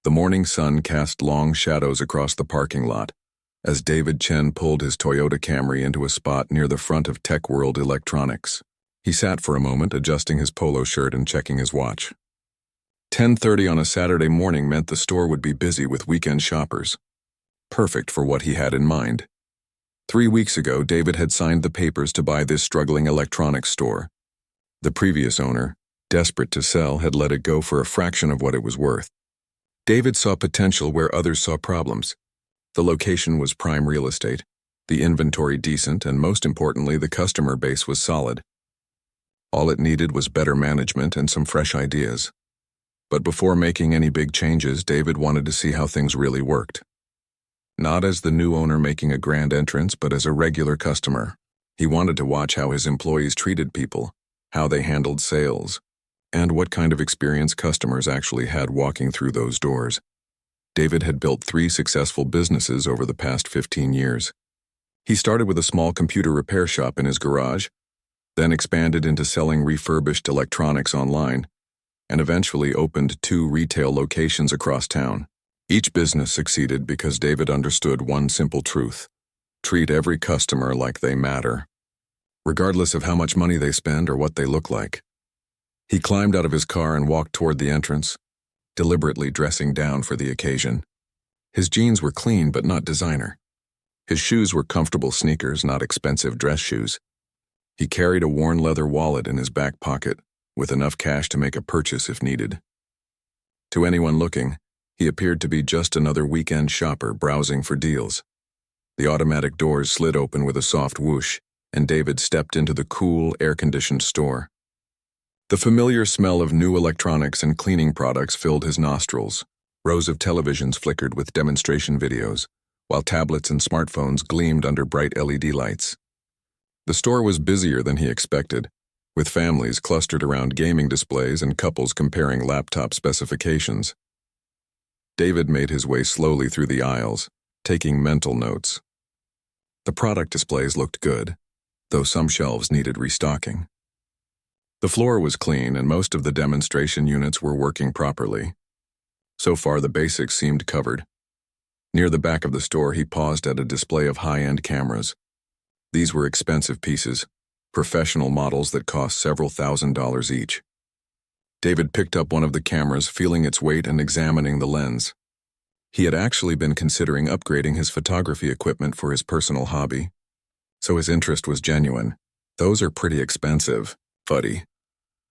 The morning sun cast long shadows across the parking lot as David Chen pulled his Toyota Camry into a spot near the front of Tech World Electronics. He sat for a moment, adjusting his polo shirt and checking his watch. 10:30 on a Saturday morning meant the store would be busy with weekend shoppers. Perfect for what he had in mind. 3 weeks ago, David had signed the papers to buy this struggling electronics store. The previous owner, desperate to sell, had let it go for a fraction of what it was worth. David saw potential where others saw problems. The location was prime real estate, the inventory decent, and most importantly, the customer base was solid. All it needed was better management and some fresh ideas. But before making any big changes, David wanted to see how things really worked. Not as the new owner making a grand entrance, but as a regular customer. He wanted to watch how his employees treated people, how they handled sales, and what kind of experience customers actually had walking through those doors. David had built 3 successful businesses over the past 15 years. He started with a small computer repair shop in his garage, then expanded into selling refurbished electronics online, and eventually opened 2 retail locations across town. Each business succeeded because David understood one simple truth: treat every customer like they matter, regardless of how much money they spend or what they look like. He climbed out of his car and walked toward the entrance, deliberately dressing down for the occasion. His jeans were clean but not designer. His shoes were comfortable sneakers, not expensive dress shoes. He carried a worn leather wallet in his back pocket, with enough cash to make a purchase if needed. To anyone looking, he appeared to be just another weekend shopper browsing for deals. The automatic doors slid open with a soft whoosh, and David stepped into the cool, air-conditioned store. The familiar smell of new electronics and cleaning products filled his nostrils. Rows of televisions flickered with demonstration videos, while tablets and smartphones gleamed under bright LED lights. The store was busier than he expected, with families clustered around gaming displays and couples comparing laptop specifications. David made his way slowly through the aisles, taking mental notes. The product displays looked good, though some shelves needed restocking. The floor was clean and most of the demonstration units were working properly. So far, the basics seemed covered. Near the back of the store, he paused at a display of high-end cameras. These were expensive pieces, professional models that cost several $1,000s each. David picked up one of the cameras, feeling its weight and examining the lens. He had actually been considering upgrading his photography equipment for his personal hobby, so his interest was genuine. "Those are pretty expensive, buddy."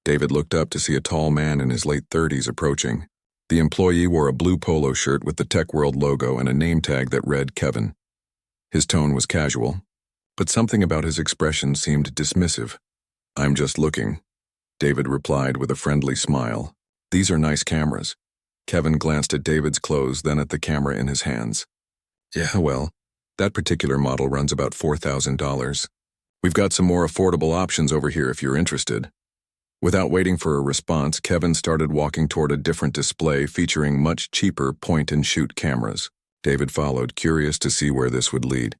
David looked up to see a tall man in his late 30s approaching. The employee wore a blue polo shirt with the Tech World logo and a name tag that read Kevin. His tone was casual, but something about his expression seemed dismissive. "I'm just looking," David replied with a friendly smile. "These are nice cameras." Kevin glanced at David's clothes, then at the camera in his hands. "Yeah, well, that particular model runs about $4,000. We've got some more affordable options over here if you're interested." Without waiting for a response, Kevin started walking toward a different display featuring much cheaper point-and-shoot cameras. David followed, curious to see where this would lead.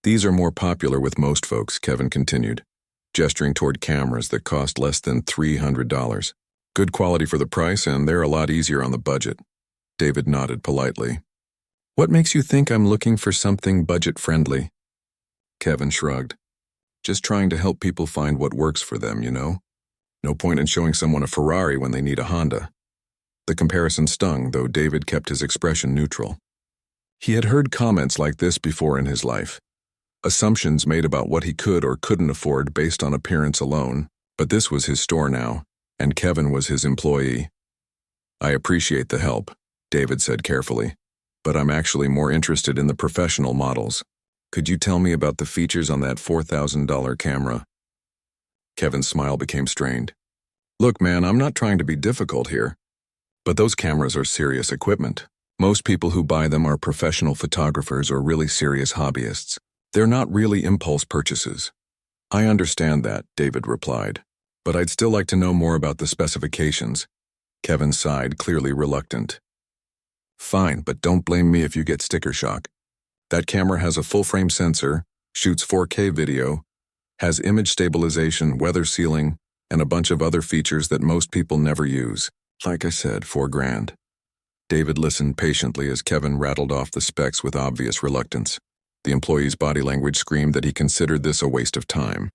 "These are more popular with most folks," Kevin continued, gesturing toward cameras that cost less than $300. "Good quality for the price, and they're a lot easier on the budget." David nodded politely. "What makes you think I'm looking for something budget-friendly?" Kevin shrugged. "Just trying to help people find what works for them, you know? No point in showing someone a Ferrari when they need a Honda." The comparison stung, though David kept his expression neutral. He had heard comments like this before in his life. Assumptions made about what he could or couldn't afford based on appearance alone, but this was his store now, and Kevin was his employee. "I appreciate the help," David said carefully, "but I'm actually more interested in the professional models. Could you tell me about the features on that $4,000 camera?" Kevin's smile became strained. "Look, man, I'm not trying to be difficult here, but those cameras are serious equipment. Most people who buy them are professional photographers or really serious hobbyists. They're not really impulse purchases." "I understand that," David replied, "but I'd still like to know more about the specifications." Kevin sighed, clearly reluctant. "Fine, but don't blame me if you get sticker shock. That camera has a full-frame sensor, shoots 4K video, has image stabilization, weather sealing, and a bunch of other features that most people never use. Like I said, $4,000. David listened patiently as Kevin rattled off the specs with obvious reluctance. The employee's body language screamed that he considered this a waste of time.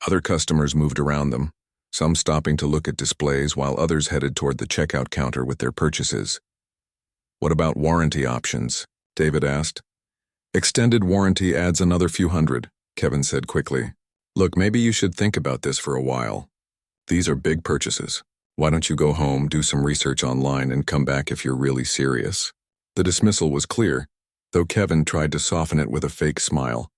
Other customers moved around them, some stopping to look at displays while others headed toward the checkout counter with their purchases. "What about warranty options?" David asked. "Extended warranty adds another few hundred," Kevin said quickly. "Look, maybe you should think about this for a while. These are big purchases. Why don't you go home, do some research online, and come back if you're really serious?" The dismissal was clear, though Kevin tried to soften it with a fake smile.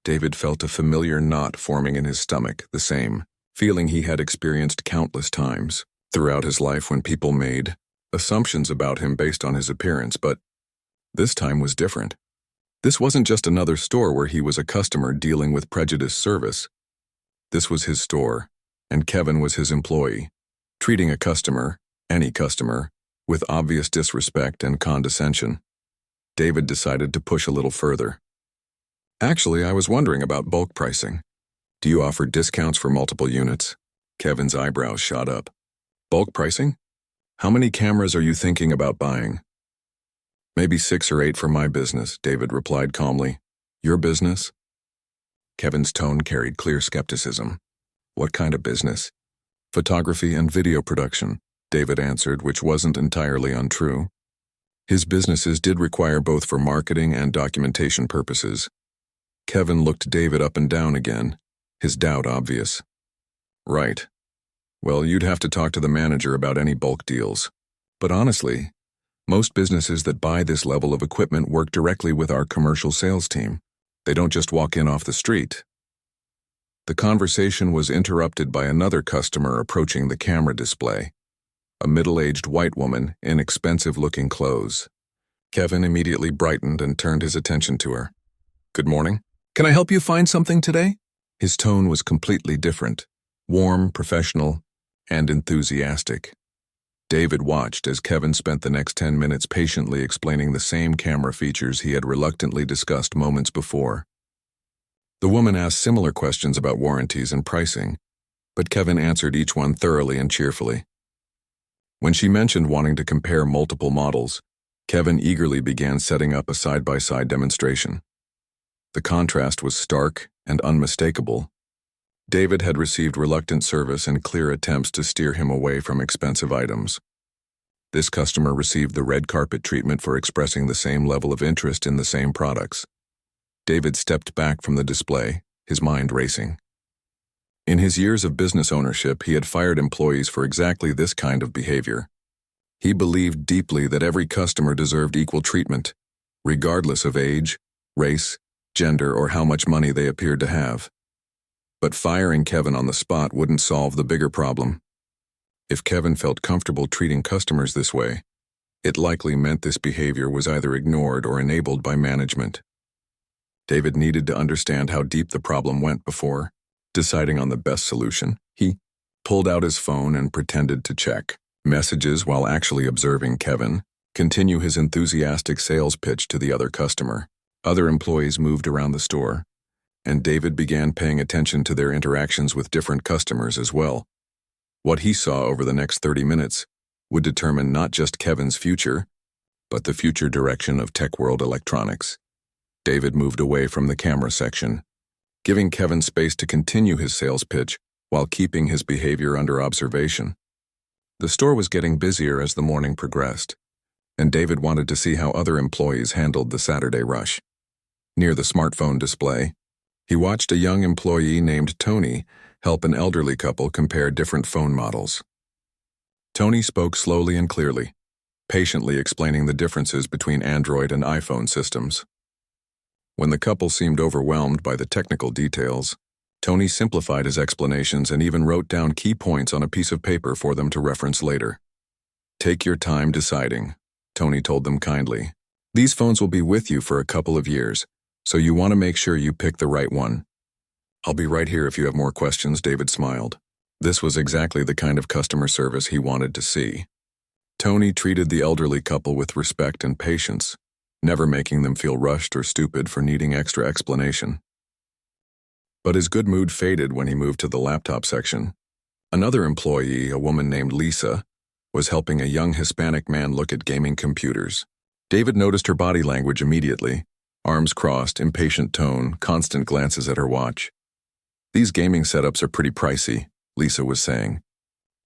David felt a familiar knot forming in his stomach, the same feeling he had experienced countless times throughout his life when people made assumptions about him based on his appearance, but this time was different. This wasn't just another store where he was a customer dealing with prejudiced service. This was his store, and Kevin was his employee, treating a customer, any customer, with obvious disrespect and condescension. David decided to push a little further. "Actually, I was wondering about bulk pricing. Do you offer discounts for multiple units?" Kevin's eyebrows shot up. "Bulk pricing? How many cameras are you thinking about buying?" "Maybe 6 or 8 for my business," David replied calmly. "Your business?" Kevin's tone carried clear skepticism. "What kind of business?" "Photography and video production," David answered, which wasn't entirely untrue. His businesses did require both for marketing and documentation purposes. Kevin looked David up and down again, his doubt obvious. "Right. Well, you'd have to talk to the manager about any bulk deals. But honestly, most businesses that buy this level of equipment work directly with our commercial sales team. They don't just walk in off the street." The conversation was interrupted by another customer approaching the camera display, a middle-aged white woman in expensive-looking clothes. Kevin immediately brightened and turned his attention to her. "Good morning. Can I help you find something today?" His tone was completely different, warm, professional, and enthusiastic. David watched as Kevin spent the next 10 minutes patiently explaining the same camera features he had reluctantly discussed moments before. The woman asked similar questions about warranties and pricing, but Kevin answered each one thoroughly and cheerfully. When she mentioned wanting to compare multiple models, Kevin eagerly began setting up a side-by-side demonstration. The contrast was stark and unmistakable. David had received reluctant service and clear attempts to steer him away from expensive items. This customer received the red carpet treatment for expressing the same level of interest in the same products. David stepped back from the display, his mind racing. In his years of business ownership, he had fired employees for exactly this kind of behavior. He believed deeply that every customer deserved equal treatment, regardless of age, race, gender, or how much money they appeared to have. But firing Kevin on the spot wouldn't solve the bigger problem. If Kevin felt comfortable treating customers this way, it likely meant this behavior was either ignored or enabled by management. David needed to understand how deep the problem went before deciding on the best solution. He pulled out his phone and pretended to check messages while actually observing Kevin continue his enthusiastic sales pitch to the other customer. Other employees moved around the store, and David began paying attention to their interactions with different customers as well. What he saw over the next 30 minutes would determine not just Kevin's future, but the future direction of Tech World Electronics. David moved away from the camera section, giving Kevin space to continue his sales pitch while keeping his behavior under observation. The store was getting busier as the morning progressed, and David wanted to see how other employees handled the Saturday rush. Near the smartphone display, he watched a young employee named Tony help an elderly couple compare different phone models. Tony spoke slowly and clearly, patiently explaining the differences between Android and iPhone systems. When the couple seemed overwhelmed by the technical details, Tony simplified his explanations and even wrote down key points on a piece of paper for them to reference later. "Take your time deciding," Tony told them kindly. "These phones will be with you for a couple of years, so you want to make sure you pick the right one." "I'll be right here if you have more questions," David smiled. This was exactly the kind of customer service he wanted to see. Tony treated the elderly couple with respect and patience, never making them feel rushed or stupid for needing extra explanation. But his good mood faded when he moved to the laptop section. Another employee, a woman named Lisa, was helping a young Hispanic man look at gaming computers. David noticed her body language immediately. Arms crossed, impatient tone, constant glances at her watch. "These gaming setups are pretty pricey," Lisa was saying.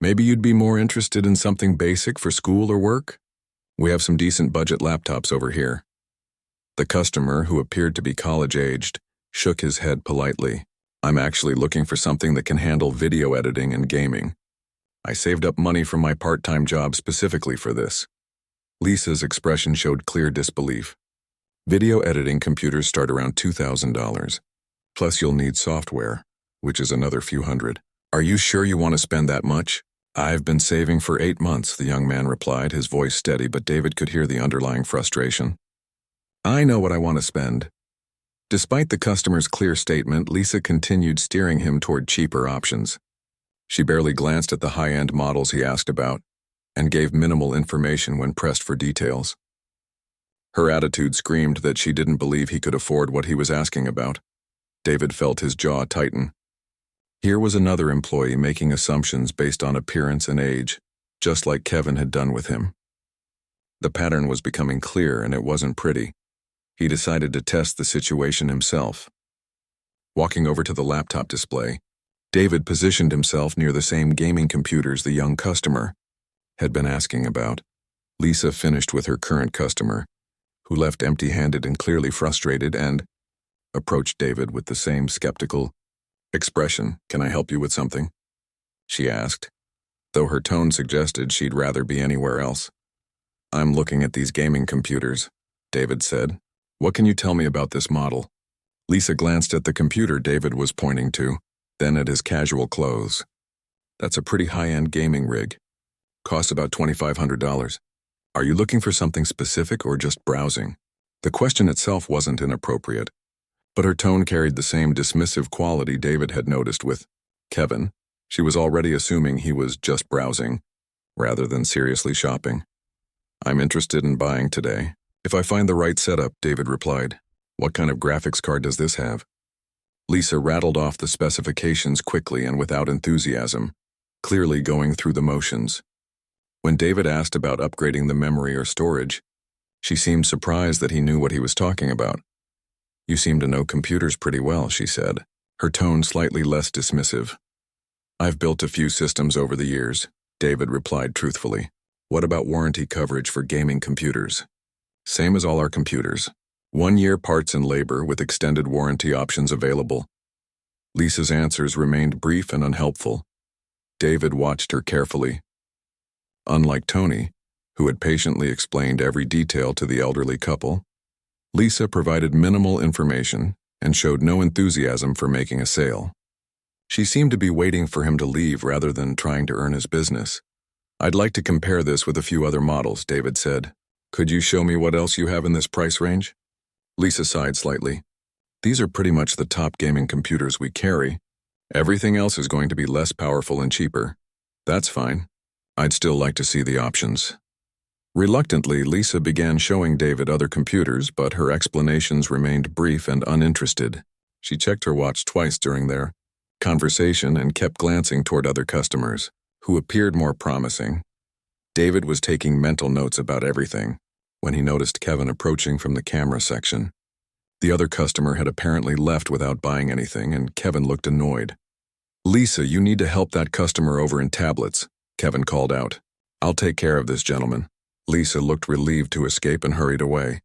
"Maybe you'd be more interested in something basic for school or work? We have some decent budget laptops over here." The customer, who appeared to be college-aged, shook his head politely. "I'm actually looking for something that can handle video editing and gaming. I saved up money from my part-time job specifically for this." Lisa's expression showed clear disbelief. "Video editing computers start around $2,000. Plus you'll need software, which is another few hundred. Are you sure you want to spend that much?" "I've been saving for 8 months, the young man replied, his voice steady, but David could hear the underlying frustration. "I know what I want to spend." Despite the customer's clear statement, Lisa continued steering him toward cheaper options. She barely glanced at the high-end models he asked about, and gave minimal information when pressed for details. Her attitude screamed that she didn't believe he could afford what he was asking about. David felt his jaw tighten. Here was another employee making assumptions based on appearance and age, just like Kevin had done with him. The pattern was becoming clear, and it wasn't pretty. He decided to test the situation himself. Walking over to the laptop display, David positioned himself near the same gaming computers the young customer had been asking about. Lisa finished with her current customer, who left empty-handed and clearly frustrated, and approached David with the same skeptical expression. "Can I help you with something?" she asked, though her tone suggested she'd rather be anywhere else. "I'm looking at these gaming computers," David said. "What can you tell me about this model?" Lisa glanced at the computer David was pointing to, then at his casual clothes. "That's a pretty high-end gaming rig. Costs about $2,500. Are you looking for something specific or just browsing?" The question itself wasn't inappropriate, but her tone carried the same dismissive quality David had noticed with Kevin. She was already assuming he was just browsing, rather than seriously shopping. "I'm interested in buying today. If I find the right setup," David replied. "What kind of graphics card does this have?" Lisa rattled off the specifications quickly and without enthusiasm, clearly going through the motions. When David asked about upgrading the memory or storage, she seemed surprised that he knew what he was talking about. "You seem to know computers pretty well," she said, her tone slightly less dismissive. "I've built a few systems over the years," David replied truthfully. "What about warranty coverage for gaming computers?" "Same as all our computers. 1-year parts and labor with extended warranty options available." Lisa's answers remained brief and unhelpful. David watched her carefully. Unlike Tony, who had patiently explained every detail to the elderly couple, Lisa provided minimal information and showed no enthusiasm for making a sale. She seemed to be waiting for him to leave rather than trying to earn his business. "I'd like to compare this with a few other models," David said. "Could you show me what else you have in this price range?" Lisa sighed slightly. "These are pretty much the top gaming computers we carry. Everything else is going to be less powerful and cheaper." "That's fine. I'd still like to see the options." Reluctantly, Lisa began showing David other computers, but her explanations remained brief and uninterested. She checked her watch twice during their conversation and kept glancing toward other customers, who appeared more promising. David was taking mental notes about everything when he noticed Kevin approaching from the camera section. The other customer had apparently left without buying anything, and Kevin looked annoyed. "Lisa, you need to help that customer over in tablets," Kevin called out. "I'll take care of this gentleman." Lisa looked relieved to escape and hurried away.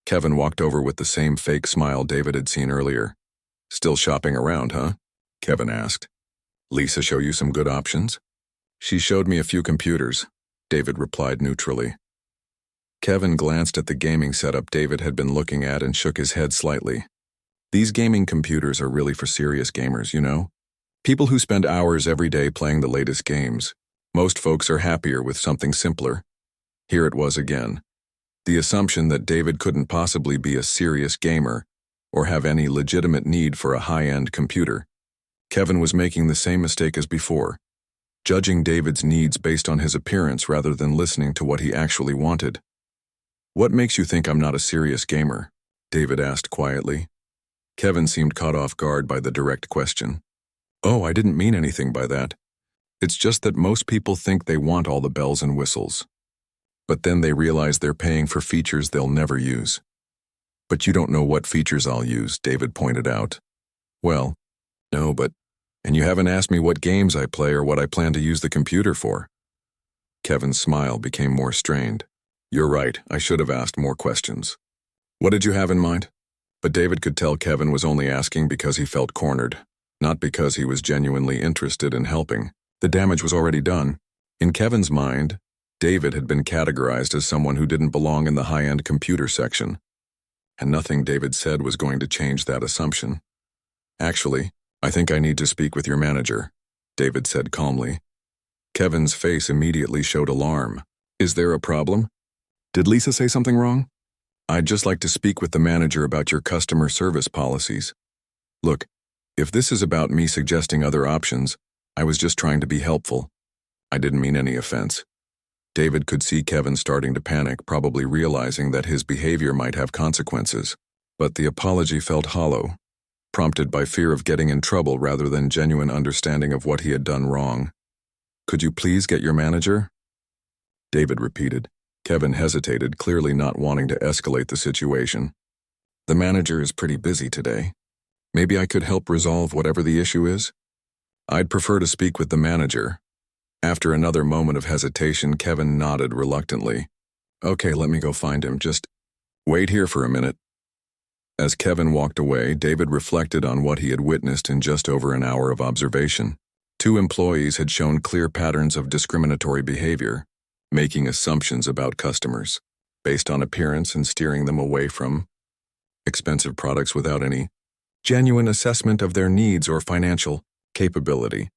Kevin walked over with the same fake smile David had seen earlier. "Still shopping around, huh?" Kevin asked. "Lisa show you some good options?" "She showed me a few computers," David replied neutrally. Kevin glanced at the gaming setup David had been looking at and shook his head slightly. "These gaming computers are really for serious gamers, you know? People who spend hours every day playing the latest games. Most folks are happier with something simpler." Here it was again. The assumption that David couldn't possibly be a serious gamer or have any legitimate need for a high-end computer. Kevin was making the same mistake as before, judging David's needs based on his appearance rather than listening to what he actually wanted. "What makes you think I'm not a serious gamer?" David asked quietly. Kevin seemed caught off guard by the direct question. "Oh, I didn't mean anything by that. It's just that most people think they want all the bells and whistles. But then they realize they're paying for features they'll never use. But you don't know what features I'll use, David pointed out. Well, no, and you haven't asked me what games I play or what I plan to use the computer for. Kevin's smile became more strained. You're right, I should have asked more questions. What did you have in mind? But David could tell Kevin was only asking because he felt cornered, not because he was genuinely interested in helping. The damage was already done. In Kevin's mind, David had been categorized as someone who didn't belong in the high-end computer section, and nothing David said was going to change that assumption. Actually, I think I need to speak with your manager, David said calmly. Kevin's face immediately showed alarm. Is there a problem? Did Lisa say something wrong? I'd just like to speak with the manager about your customer service policies. Look, if this is about me suggesting other options, I was just trying to be helpful. I didn't mean any offense. David could see Kevin starting to panic, probably realizing that his behavior might have consequences. But the apology felt hollow, prompted by fear of getting in trouble rather than genuine understanding of what he had done wrong. Could you please get your manager? David repeated. Kevin hesitated, clearly not wanting to escalate the situation. The manager is pretty busy today. Maybe I could help resolve whatever the issue is? I'd prefer to speak with the manager. After another moment of hesitation, Kevin nodded reluctantly. Okay, let me go find him. Just wait here for a minute. As Kevin walked away, David reflected on what he had witnessed in just over an hour of observation. 2 employees had shown clear patterns of discriminatory behavior, making assumptions about customers, based on appearance and steering them away from expensive products without any genuine assessment of their needs or financial capability.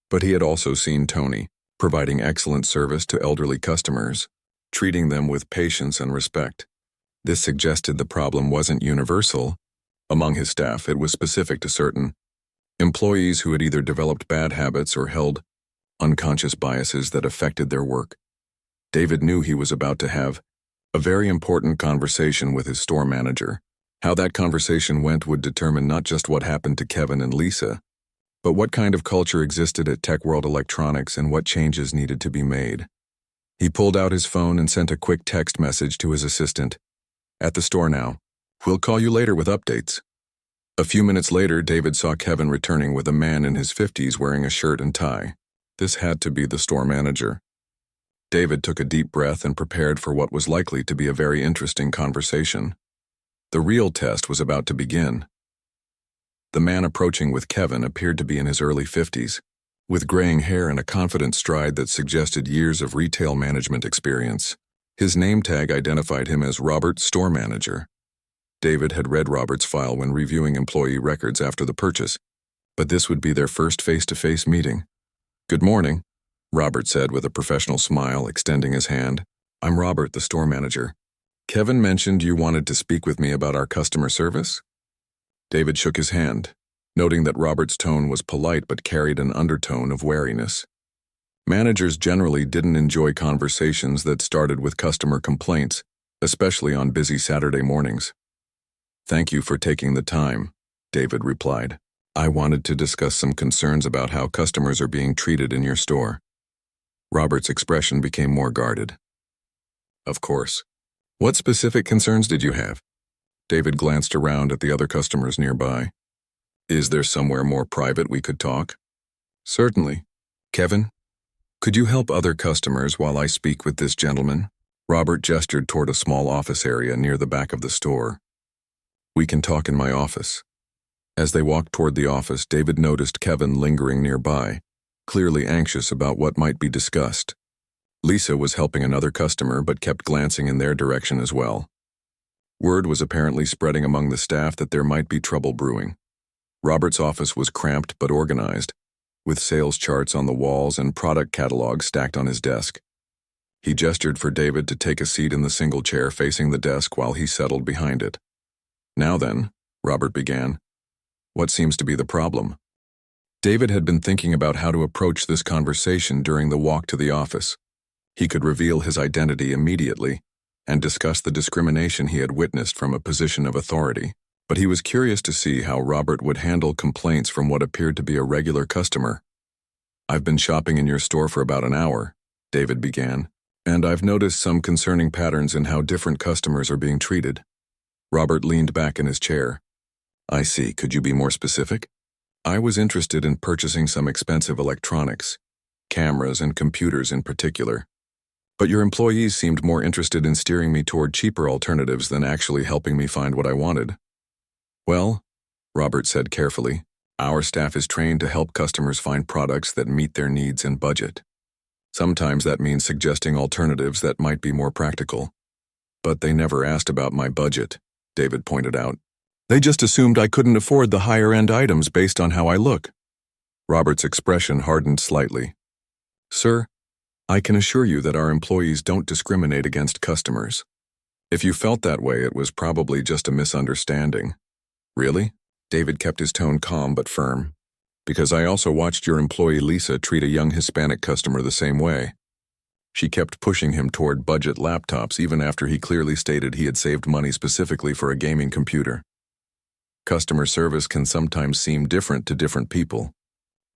But he had also seen Tony providing excellent service to elderly customers, treating them with patience and respect. This suggested the problem wasn't universal. Among his staff, it was specific to certain employees who had either developed bad habits or held unconscious biases that affected their work. David knew he was about to have a very important conversation with his store manager. How that conversation went would determine not just what happened to Kevin and Lisa, but what kind of culture existed at Tech World Electronics and what changes needed to be made. He pulled out his phone and sent a quick text message to his assistant. At the store now. We'll call you later with updates. A few minutes later, David saw Kevin returning with a man in his 50s wearing a shirt and tie. This had to be the store manager. David took a deep breath and prepared for what was likely to be a very interesting conversation. The real test was about to begin. The man approaching with Kevin appeared to be in his early 50s, with graying hair and a confident stride that suggested years of retail management experience. His name tag identified him as Robert, store manager. David had read Robert's file when reviewing employee records after the purchase, but this would be their first face-to-face meeting. Good morning, Robert said with a professional smile, extending his hand. I'm Robert, the store manager. Kevin mentioned you wanted to speak with me about our customer service? David shook his hand, noting that Robert's tone was polite but carried an undertone of wariness. Managers generally didn't enjoy conversations that started with customer complaints, especially on busy Saturday mornings. Thank you for taking the time, David replied. I wanted to discuss some concerns about how customers are being treated in your store. Robert's expression became more guarded. Of course. What specific concerns did you have? David glanced around at the other customers nearby. Is there somewhere more private we could talk? Certainly. Kevin, could you help other customers while I speak with this gentleman? Robert gestured toward a small office area near the back of the store. We can talk in my office. As they walked toward the office, David noticed Kevin lingering nearby, clearly anxious about what might be discussed. Lisa was helping another customer but kept glancing in their direction as well. Word was apparently spreading among the staff that there might be trouble brewing. Robert's office was cramped but organized, with sales charts on the walls and product catalogs stacked on his desk. He gestured for David to take a seat in the single chair facing the desk while he settled behind it. Now then, Robert began, what seems to be the problem? David had been thinking about how to approach this conversation during the walk to the office. He could reveal his identity immediately and discuss the discrimination he had witnessed from a position of authority, but he was curious to see how Robert would handle complaints from what appeared to be a regular customer. I've been shopping in your store for about an hour, David began, and I've noticed some concerning patterns in how different customers are being treated. Robert leaned back in his chair. I see. Could you be more specific? I was interested in purchasing some expensive electronics, cameras and computers in particular. But your employees seemed more interested in steering me toward cheaper alternatives than actually helping me find what I wanted. Well, Robert said carefully, our staff is trained to help customers find products that meet their needs and budget. Sometimes that means suggesting alternatives that might be more practical. But they never asked about my budget, David pointed out. They just assumed I couldn't afford the higher-end items based on how I look. Robert's expression hardened slightly. Sir, I can assure you that our employees don't discriminate against customers. If you felt that way, it was probably just a misunderstanding. Really? David kept his tone calm but firm. Because I also watched your employee Lisa treat a young Hispanic customer the same way. She kept pushing him toward budget laptops even after he clearly stated he had saved money specifically for a gaming computer. Customer service can sometimes seem different to different people,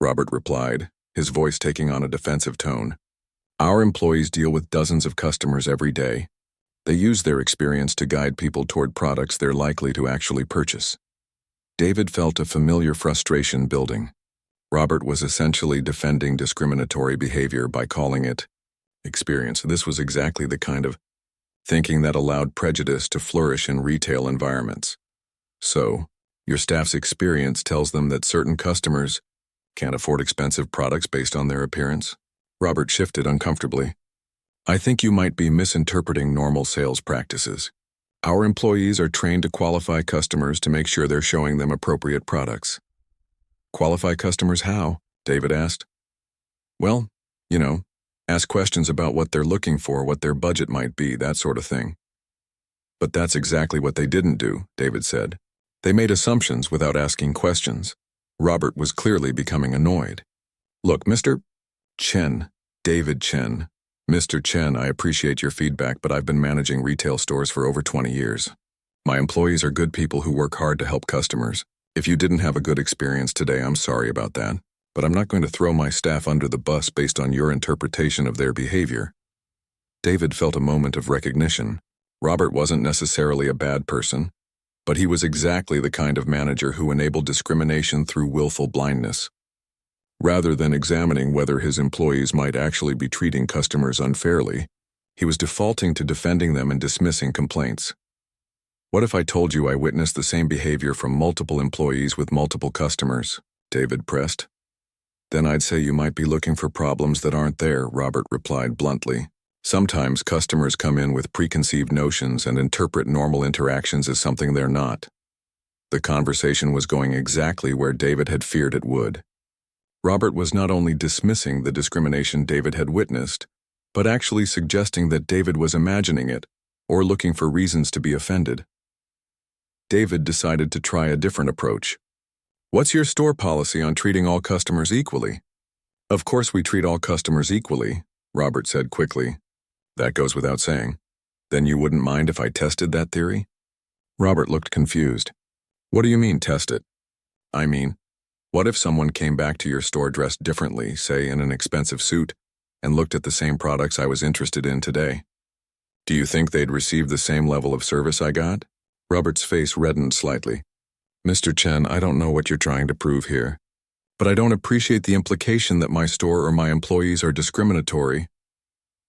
Robert replied, his voice taking on a defensive tone. Our employees deal with dozens of customers every day. They use their experience to guide people toward products they're likely to actually purchase. David felt a familiar frustration building. Robert was essentially defending discriminatory behavior by calling it experience. This was exactly the kind of thinking that allowed prejudice to flourish in retail environments. So, your staff's experience tells them that certain customers can't afford expensive products based on their appearance? Robert shifted uncomfortably. I think you might be misinterpreting normal sales practices. Our employees are trained to qualify customers to make sure they're showing them appropriate products. Qualify customers how? David asked. Well, ask questions about what they're looking for, what their budget might be, that sort of thing. But that's exactly what they didn't do, David said. They made assumptions without asking questions. Robert was clearly becoming annoyed. Look, Mr. Chen, David Chen. Mr. Chen, I appreciate your feedback, but I've been managing retail stores for over 20 years. My employees are good people who work hard to help customers. If you didn't have a good experience today, I'm sorry about that. But I'm not going to throw my staff under the bus based on your interpretation of their behavior. David felt a moment of recognition. Robert wasn't necessarily a bad person, but he was exactly the kind of manager who enabled discrimination through willful blindness. Rather than examining whether his employees might actually be treating customers unfairly, he was defaulting to defending them and dismissing complaints. What if I told you I witnessed the same behavior from multiple employees with multiple customers? David pressed. Then I'd say you might be looking for problems that aren't there, Robert replied bluntly. Sometimes customers come in with preconceived notions and interpret normal interactions as something they're not. The conversation was going exactly where David had feared it would. Robert was not only dismissing the discrimination David had witnessed, but actually suggesting that David was imagining it or looking for reasons to be offended. David decided to try a different approach. What's your store policy on treating all customers equally? Of course we treat all customers equally, Robert said quickly. That goes without saying. Then you wouldn't mind if I tested that theory? Robert looked confused. What do you mean, test it? I mean, what if someone came back to your store dressed differently, say in an expensive suit, and looked at the same products I was interested in today? Do you think they'd receive the same level of service I got? Robert's face reddened slightly. Mr. Chen, I don't know what you're trying to prove here, but I don't appreciate the implication that my store or my employees are discriminatory.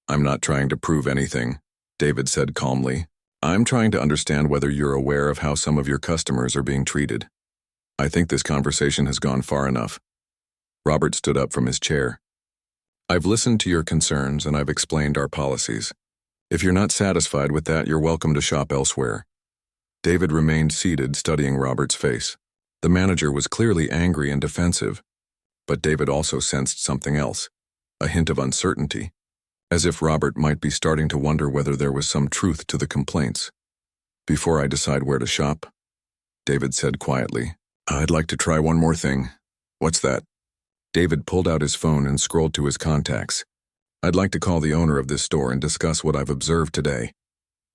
I'm not trying to prove anything, David said calmly. I'm trying to understand whether you're aware of how some of your customers are being treated. I think this conversation has gone far enough. Robert stood up from his chair. I've listened to your concerns and I've explained our policies. If you're not satisfied with that, you're welcome to shop elsewhere. David remained seated, studying Robert's face. The manager was clearly angry and defensive, but David also sensed something else, a hint of uncertainty, as if Robert might be starting to wonder whether there was some truth to the complaints. Before I decide where to shop, David said quietly, I'd like to try one more thing. What's that? David pulled out his phone and scrolled to his contacts. I'd like to call the owner of this store and discuss what I've observed today.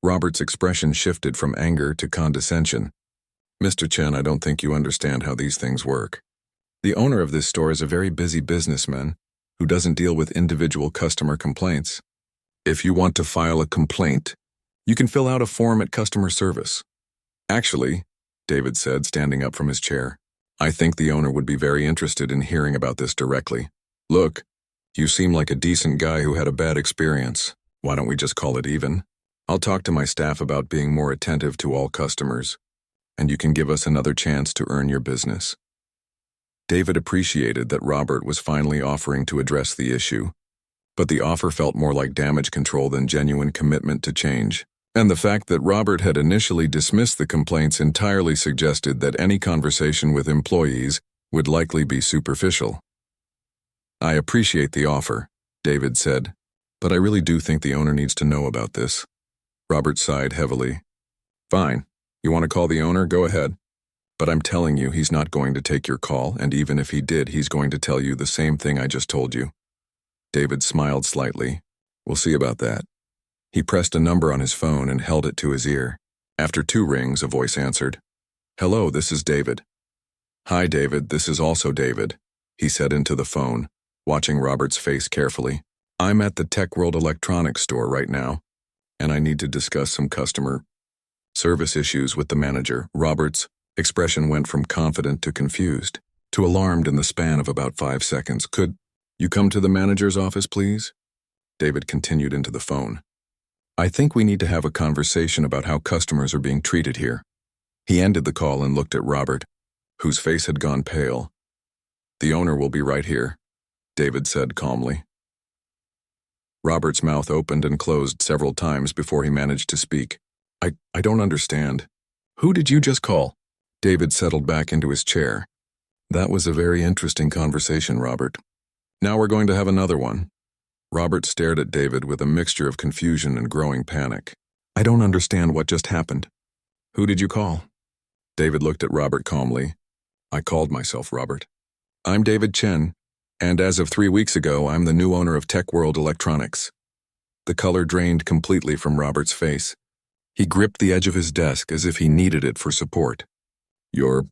Robert's expression shifted from anger to condescension. Mr. Chen, I don't think you understand how these things work. The owner of this store is a very busy businessman, who doesn't deal with individual customer complaints. If you want to file a complaint, you can fill out a form at customer service. Actually, David said, standing up from his chair, I think the owner would be very interested in hearing about this directly. Look, you seem like a decent guy who had a bad experience. Why don't we just call it even? I'll talk to my staff about being more attentive to all customers, and you can give us another chance to earn your business. David appreciated that Robert was finally offering to address the issue, but the offer felt more like damage control than genuine commitment to change. And the fact that Robert had initially dismissed the complaints entirely suggested that any conversation with employees would likely be superficial. I appreciate the offer, David said, but I really do think the owner needs to know about this. Robert sighed heavily. Fine. You want to call the owner? Go ahead. But I'm telling you, he's not going to take your call, and even if he did, he's going to tell you the same thing I just told you. David smiled slightly. We'll see about that. He pressed a number on his phone and held it to his ear. After 2 rings, a voice answered. Hello, this is David. Hi, David, this is also David, he said into the phone, watching Robert's face carefully. I'm at the Tech World Electronics store right now, and I need to discuss some customer service issues with the manager. Robert's expression went from confident to confused, to alarmed in the span of about 5 seconds. Could you come to the manager's office, please? David continued into the phone. I think we need to have a conversation about how customers are being treated here. He ended the call and looked at Robert, whose face had gone pale. The owner will be right here, David said calmly. Robert's mouth opened and closed several times before he managed to speak. I don't understand. Who did you just call? David settled back into his chair. That was a very interesting conversation, Robert. Now we're going to have another one. Robert stared at David with a mixture of confusion and growing panic. I don't understand what just happened. Who did you call? David looked at Robert calmly. I called myself Robert. I'm David Chen, and as of 3 weeks ago, I'm the new owner of Tech World Electronics. The color drained completely from Robert's face. He gripped the edge of his desk as if he needed it for support. You're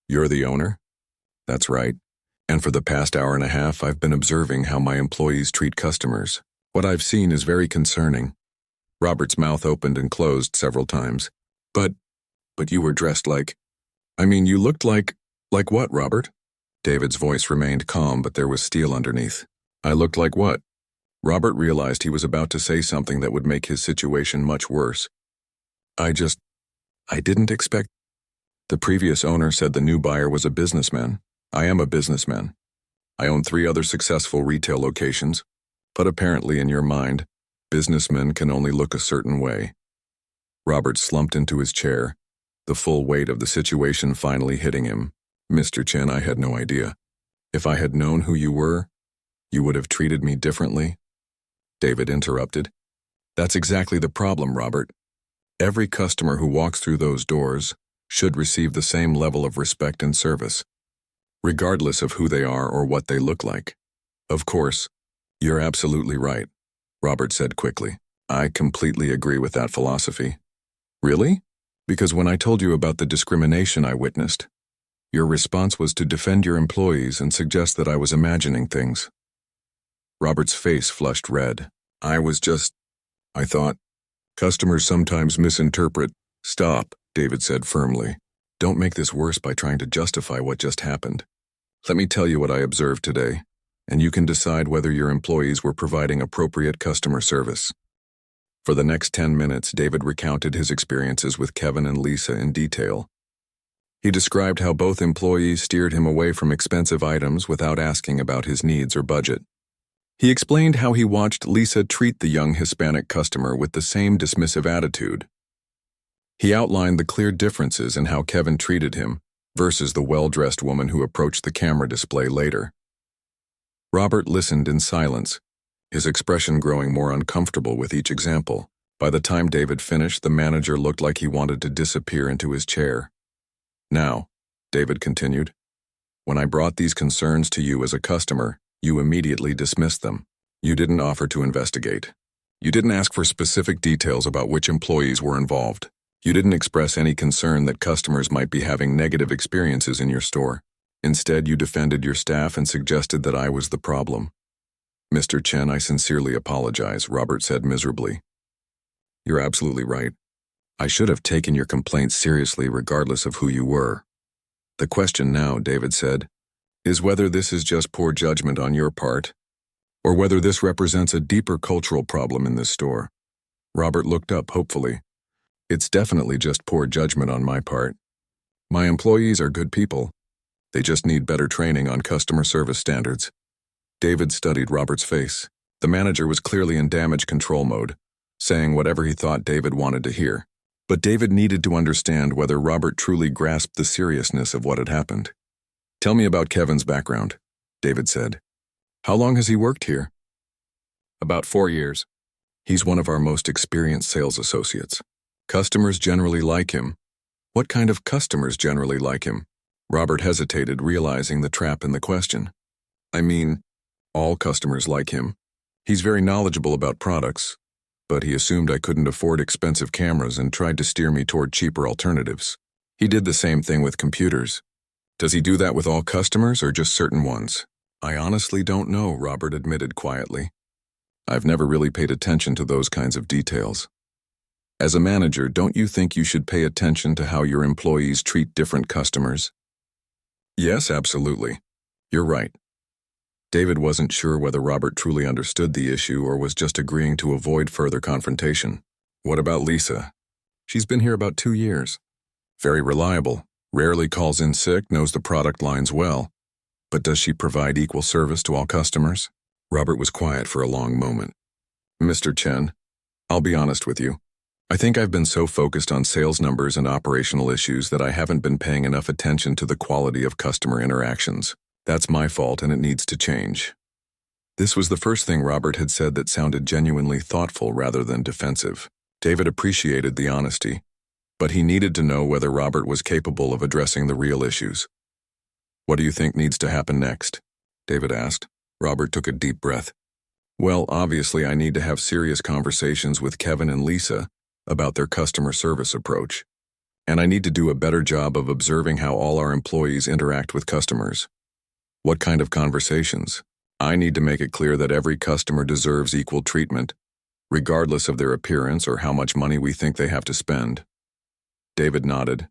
the owner? That's right. And for the past hour and a half, I've been observing how my employees treat customers. What I've seen is very concerning. Robert's mouth opened and closed several times. But you were dressed like... you looked like what, Robert? David's voice remained calm, but there was steel underneath. I looked like what? Robert realized he was about to say something that would make his situation much worse. I didn't expect... The previous owner said the new buyer was a businessman. I am a businessman. I own 3 other successful retail locations, but apparently in your mind, businessmen can only look a certain way. Robert slumped into his chair, the full weight of the situation finally hitting him. Mr. Chen, I had no idea. If I had known who you were, you would have treated me differently. David interrupted. That's exactly the problem, Robert. Every customer who walks through those doors should receive the same level of respect and service, regardless of who they are or what they look like. Of course, you're absolutely right, Robert said quickly. I completely agree with that philosophy. Really? Because when I told you about the discrimination I witnessed, your response was to defend your employees and suggest that I was imagining things. Robert's face flushed red. I thought, customers sometimes misinterpret. Stop, David said firmly. Don't make this worse by trying to justify what just happened. Let me tell you what I observed today, and you can decide whether your employees were providing appropriate customer service. For the next 10 minutes, David recounted his experiences with Kevin and Lisa in detail. He described how both employees steered him away from expensive items without asking about his needs or budget. He explained how he watched Lisa treat the young Hispanic customer with the same dismissive attitude. He outlined the clear differences in how Kevin treated him versus the well-dressed woman who approached the camera display later. Robert listened in silence, his expression growing more uncomfortable with each example. By the time David finished, the manager looked like he wanted to disappear into his chair. Now, David continued, when I brought these concerns to you as a customer, you immediately dismissed them. You didn't offer to investigate. You didn't ask for specific details about which employees were involved. You didn't express any concern that customers might be having negative experiences in your store. Instead, you defended your staff and suggested that I was the problem. Mr. Chen, I sincerely apologize, Robert said miserably. You're absolutely right. I should have taken your complaint seriously regardless of who you were. The question now, David said, is whether this is just poor judgment on your part, or whether this represents a deeper cultural problem in this store. Robert looked up hopefully. It's definitely just poor judgment on my part. My employees are good people. They just need better training on customer service standards. David studied Robert's face. The manager was clearly in damage control mode, saying whatever he thought David wanted to hear. But David needed to understand whether Robert truly grasped the seriousness of what had happened. Tell me about Kevin's background, David said. How long has he worked here? About 4 years. He's one of our most experienced sales associates. Customers generally like him. What kind of customers generally like him? Robert hesitated, realizing the trap in the question. I mean, all customers like him. He's very knowledgeable about products, but he assumed I couldn't afford expensive cameras and tried to steer me toward cheaper alternatives. He did the same thing with computers. Does he do that with all customers or just certain ones? I honestly don't know, Robert admitted quietly. I've never really paid attention to those kinds of details. As a manager, don't you think you should pay attention to how your employees treat different customers? Yes, absolutely. You're right. David wasn't sure whether Robert truly understood the issue or was just agreeing to avoid further confrontation. What about Lisa? She's been here about 2 years. Very reliable, rarely calls in sick, knows the product lines well. But does she provide equal service to all customers? Robert was quiet for a long moment. Mr. Chen, I'll be honest with you. I think I've been so focused on sales numbers and operational issues that I haven't been paying enough attention to the quality of customer interactions. That's my fault and it needs to change. This was the first thing Robert had said that sounded genuinely thoughtful rather than defensive. David appreciated the honesty, but he needed to know whether Robert was capable of addressing the real issues. What do you think needs to happen next? David asked. Robert took a deep breath. Well, obviously I need to have serious conversations with Kevin and Lisa about their customer service approach. And I need to do a better job of observing how all our employees interact with customers. What kind of conversations? I need to make it clear that every customer deserves equal treatment, regardless of their appearance or how much money we think they have to spend. David nodded.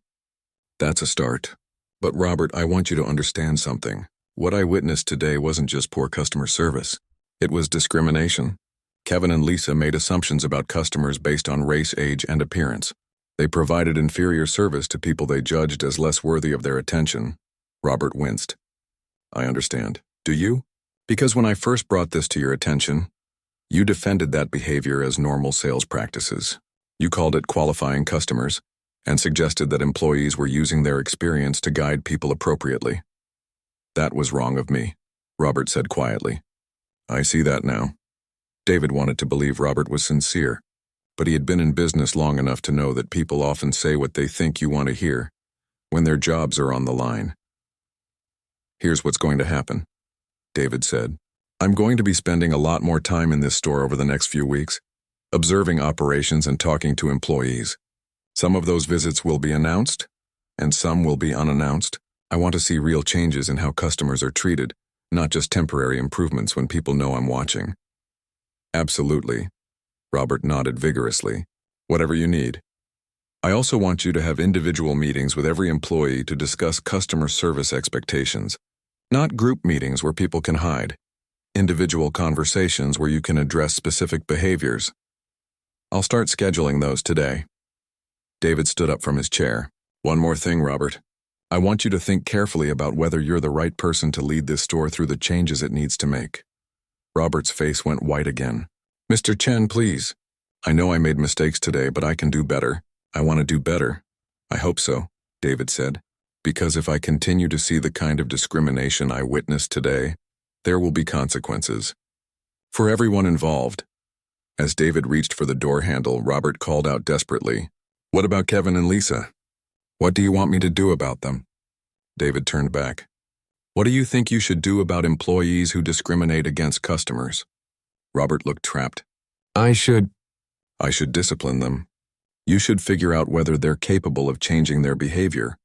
That's a start. But Robert, I want you to understand something. What I witnessed today wasn't just poor customer service. It was discrimination. Kevin and Lisa made assumptions about customers based on race, age, and appearance. They provided inferior service to people they judged as less worthy of their attention. Robert winced. I understand. Do you? Because when I first brought this to your attention, you defended that behavior as normal sales practices. You called it qualifying customers and suggested that employees were using their experience to guide people appropriately. That was wrong of me, Robert said quietly. I see that now. David wanted to believe Robert was sincere, but he had been in business long enough to know that people often say what they think you want to hear when their jobs are on the line. Here's what's going to happen, David said. I'm going to be spending a lot more time in this store over the next few weeks, observing operations and talking to employees. Some of those visits will be announced, and some will be unannounced. I want to see real changes in how customers are treated, not just temporary improvements when people know I'm watching. Absolutely. Robert nodded vigorously. Whatever you need. I also want you to have individual meetings with every employee to discuss customer service expectations. Not group meetings where people can hide. Individual conversations where you can address specific behaviors. I'll start scheduling those today. David stood up from his chair. One more thing, Robert. I want you to think carefully about whether you're the right person to lead this store through the changes it needs to make. Robert's face went white again. Mr. Chen, please. I know I made mistakes today, but I can do better. I want to do better. I hope so, David said. Because if I continue to see the kind of discrimination I witnessed today, there will be consequences. For everyone involved. As David reached for the door handle, Robert called out desperately, What about Kevin and Lisa? What do you want me to do about them? David turned back. What do you think you should do about employees who discriminate against customers? Robert looked trapped. I should discipline them. You should figure out whether they're capable of changing their behavior,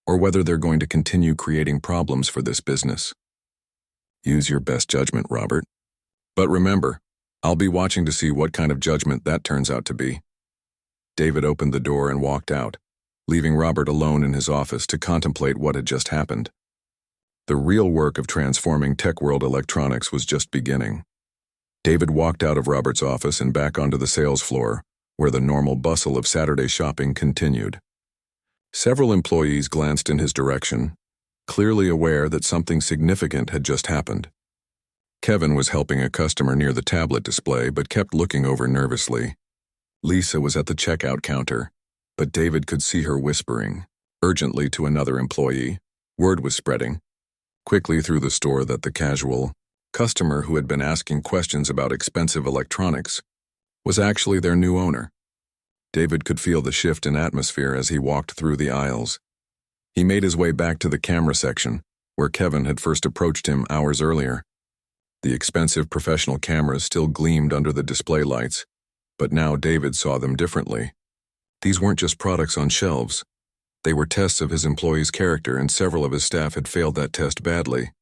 or whether they're going to continue creating problems for this business. Use your best judgment, Robert. But remember, I'll be watching to see what kind of judgment that turns out to be. David opened the door and walked out, leaving Robert alone in his office to contemplate what had just happened. The real work of transforming tech world electronics was just beginning. David walked out of Robert's office and back onto the sales floor, where the normal bustle of Saturday shopping continued. Several employees glanced in his direction, clearly aware that something significant had just happened. Kevin was helping a customer near the tablet display but kept looking over nervously. Lisa was at the checkout counter, but David could see her whispering urgently to another employee. Word was spreading quickly through the store that the casual customer who had been asking questions about expensive electronics was actually their new owner. David could feel the shift in atmosphere as he walked through the aisles. He made his way back to the camera section, where Kevin had first approached him hours earlier. The expensive professional cameras still gleamed under the display lights, but now David saw them differently. These weren't just products on shelves. They were tests of his employee's character, and several of his staff had failed that test badly.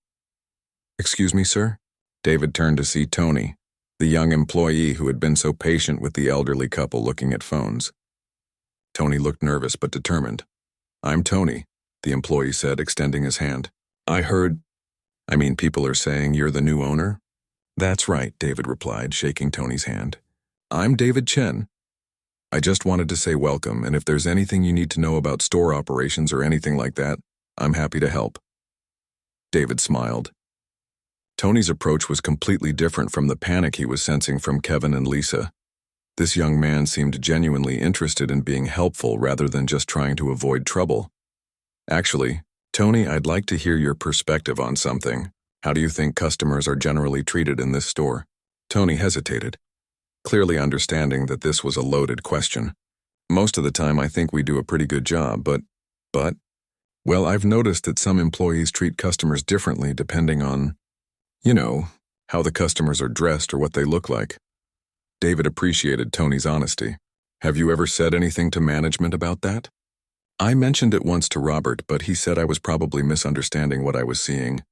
"Excuse me, sir?" David turned to see Tony, the young employee who had been so patient with the elderly couple looking at phones. Tony looked nervous but determined. "I'm Tony," the employee said, extending his hand. People are saying you're the new owner?" "That's right," David replied, shaking Tony's hand. "I'm David Chen. I just wanted to say welcome, and if there's anything you need to know about store operations or anything like that, I'm happy to help." David smiled. Tony's approach was completely different from the panic he was sensing from Kevin and Lisa. This young man seemed genuinely interested in being helpful rather than just trying to avoid trouble. "Actually, Tony, I'd like to hear your perspective on something. How do you think customers are generally treated in this store?" Tony hesitated, clearly understanding that this was a loaded question. "Most of the time I think we do a pretty good job, but, well, I've noticed that some employees treat customers differently depending on, how the customers are dressed or what they look like." David appreciated Tony's honesty. "Have you ever said anything to management about that?" "I mentioned it once to Robert, but he said I was probably misunderstanding what I was seeing.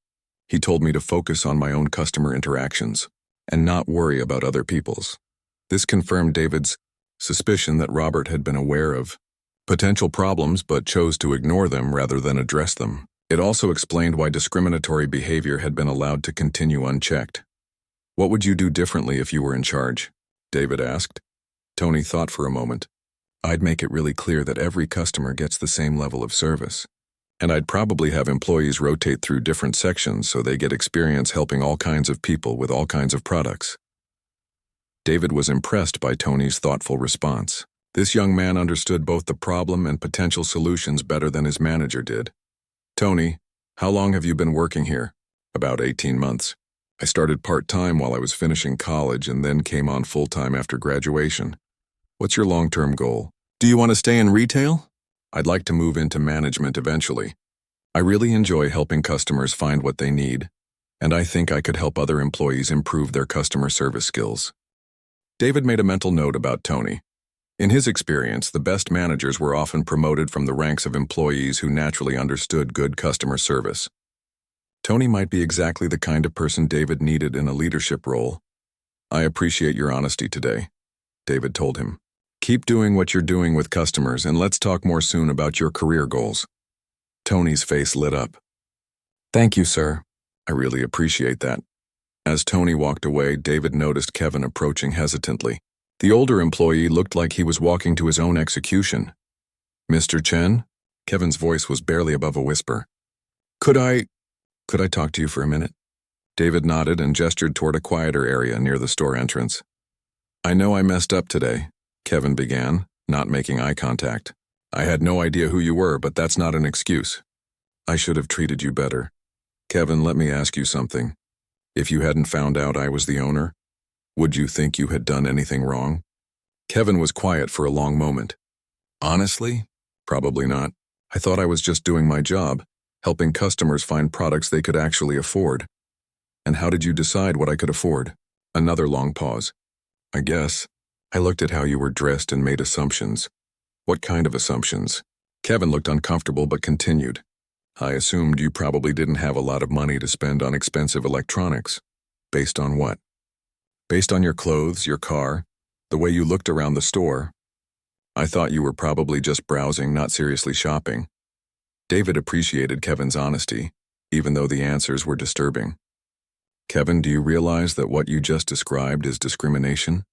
He told me to focus on my own customer interactions and not worry about other people's." This confirmed David's suspicion that Robert had been aware of potential problems but chose to ignore them rather than address them. It also explained why discriminatory behavior had been allowed to continue unchecked. "What would you do differently if you were in charge?" David asked. Tony thought for a moment. "I'd make it really clear that every customer gets the same level of service. And I'd probably have employees rotate through different sections so they get experience helping all kinds of people with all kinds of products." David was impressed by Tony's thoughtful response. This young man understood both the problem and potential solutions better than his manager did. "Tony, how long have you been working here?" "About 18 months. I started part-time while I was finishing college and then came on full-time after graduation. What's your long-term goal?" "Do you want to stay in retail?" "I'd like to move into management eventually. I really enjoy helping customers find what they need, and I think I could help other employees improve their customer service skills." David made a mental note about Tony. In his experience, the best managers were often promoted from the ranks of employees who naturally understood good customer service. Tony might be exactly the kind of person David needed in a leadership role. "I appreciate your honesty today," David told him. "Keep doing what you're doing with customers, and let's talk more soon about your career goals." Tony's face lit up. "Thank you, sir. I really appreciate that." As Tony walked away, David noticed Kevin approaching hesitantly. The older employee looked like he was walking to his own execution. "Mr. Chen?" Kevin's voice was barely above a whisper. Could I talk to you for a minute?" David nodded and gestured toward a quieter area near the store entrance. "I know I messed up today," Kevin began, not making eye contact. "I had no idea who you were, but that's not an excuse. I should have treated you better. Kevin, let me ask you something. If you hadn't found out I was the owner, would you think you had done anything wrong?" Kevin was quiet for a long moment. "Honestly, probably not. I thought I was just doing my job, helping customers find products they could actually afford." "And how did you decide what I could afford?" Another long pause. "I guess I looked at how you were dressed and made assumptions." "What kind of assumptions?" Kevin looked uncomfortable but continued. "I assumed you probably didn't have a lot of money to spend on expensive electronics." "Based on what?" Based on your clothes, your car, the way you looked around the store, I thought you were probably just browsing, not seriously shopping. David appreciated Kevin's honesty, even though the answers were disturbing. Kevin, do you realize that what you just described is discrimination?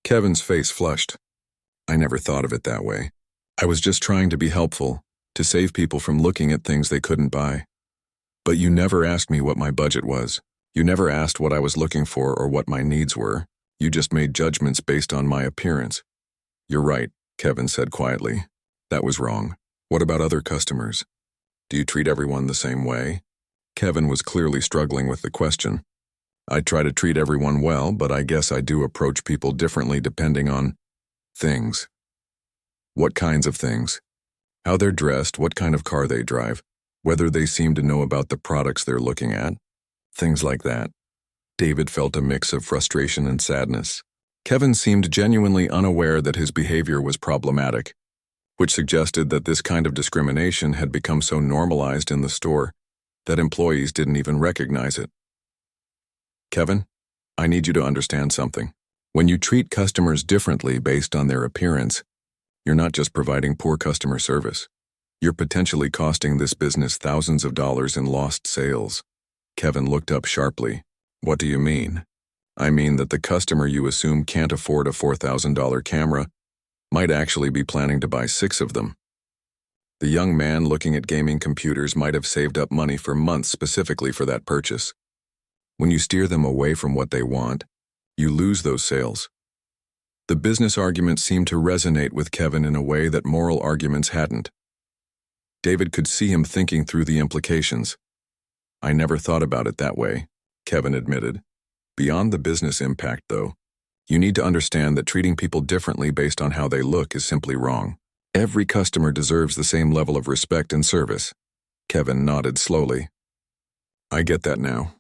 Kevin's face flushed. I never thought of it that way. I was just trying to be helpful, to save people from looking at things they couldn't buy. But you never asked me what my budget was. You never asked what I was looking for or what my needs were. You just made judgments based on my appearance. You're right, Kevin said quietly. That was wrong. What about other customers? Do you treat everyone the same way? Kevin was clearly struggling with the question. I try to treat everyone well, but I guess I do approach people differently depending on things. What kinds of things? How they're dressed, what kind of car they drive, whether they seem to know about the products they're looking at. Things like that. David felt a mix of frustration and sadness. Kevin seemed genuinely unaware that his behavior was problematic, which suggested that this kind of discrimination had become so normalized in the store that employees didn't even recognize it. Kevin, I need you to understand something. When you treat customers differently based on their appearance, you're not just providing poor customer service. You're potentially costing this business thousands of dollars in lost sales. Kevin looked up sharply. What do you mean? I mean that the customer you assume can't afford a $4,000 camera might actually be planning to buy 6 of them. The young man looking at gaming computers might have saved up money for months specifically for that purchase. When you steer them away from what they want, you lose those sales. The business argument seemed to resonate with Kevin in a way that moral arguments hadn't. David could see him thinking through the implications. I never thought about it that way, Kevin admitted. Beyond the business impact, though, you need to understand that treating people differently based on how they look is simply wrong. Every customer deserves the same level of respect and service. Kevin nodded slowly. I get that now.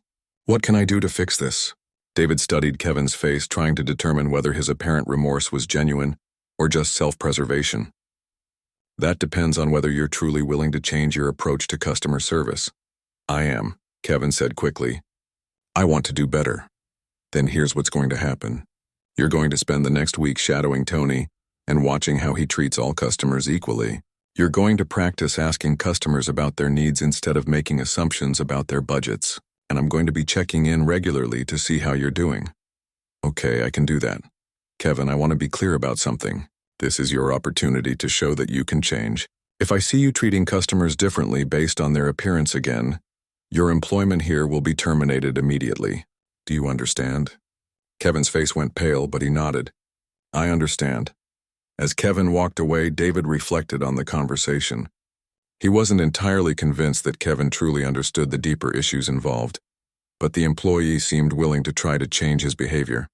What can I do to fix this? David studied Kevin's face, trying to determine whether his apparent remorse was genuine or just self-preservation. That depends on whether you're truly willing to change your approach to customer service. I am, Kevin said quickly. I want to do better. Then here's what's going to happen. You're going to spend the next week shadowing Tony and watching how he treats all customers equally. You're going to practice asking customers about their needs instead of making assumptions about their budgets. And I'm going to be checking in regularly to see how you're doing. Okay, I can do that. Kevin, I want to be clear about something. This is your opportunity to show that you can change. If I see you treating customers differently based on their appearance again, your employment here will be terminated immediately. Do you understand? Kevin's face went pale, but he nodded. I understand. As Kevin walked away, David reflected on the conversation. He wasn't entirely convinced that Kevin truly understood the deeper issues involved, but the employee seemed willing to try to change his behavior.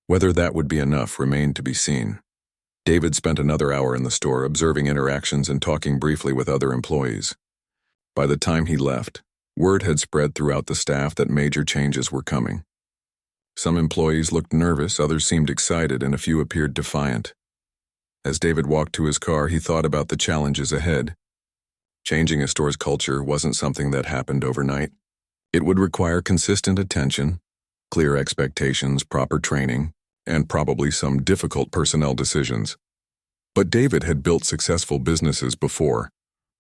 Whether that would be enough remained to be seen. David spent another hour in the store observing interactions and talking briefly with other employees. By the time he left, word had spread throughout the staff that major changes were coming. Some employees looked nervous, others seemed excited, and a few appeared defiant. As David walked to his car, he thought about the challenges ahead. Changing a store's culture wasn't something that happened overnight. It would require consistent attention, clear expectations, proper training, and probably some difficult personnel decisions. But David had built successful businesses before,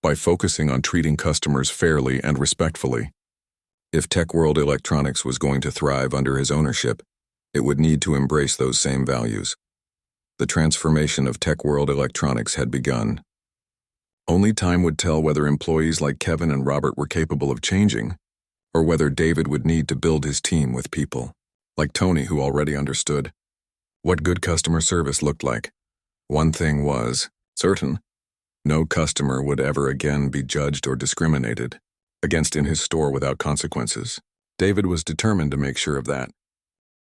by focusing on treating customers fairly and respectfully. If Tech World Electronics was going to thrive under his ownership, it would need to embrace those same values. The transformation of Tech World Electronics had begun. Only time would tell whether employees like Kevin and Robert were capable of changing, or whether David would need to build his team with people, like Tony, who already understood what good customer service looked like. One thing was certain: no customer would ever again be judged or discriminated against in his store without consequences. David was determined to make sure of that.